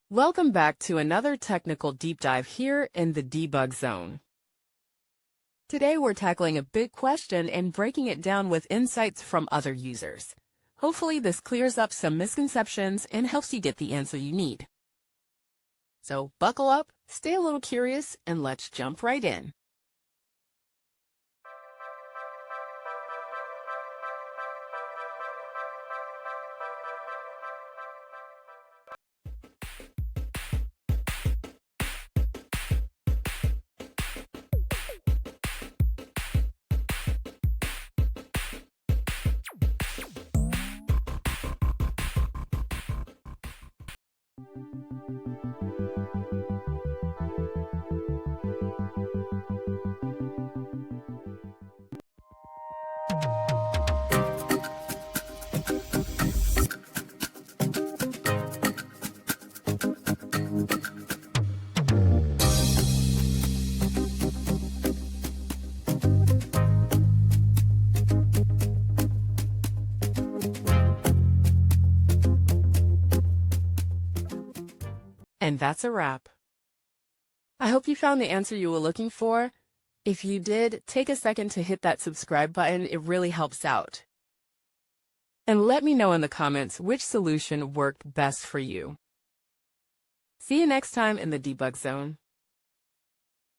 Welcome back to another technical deep dive here in the debug zone. Today we're tackling a big question and breaking it down with insights from other users. Hopefully this clears up some misconceptions and helps you get the answer you need. So buckle up, stay a little curious, and let's jump right in. And that's a wrap. I hope you found the answer you were looking for. If you did, take a second to hit that subscribe button. It really helps out. And let me know in the comments which solution worked best for you. See you next time in the debug zone.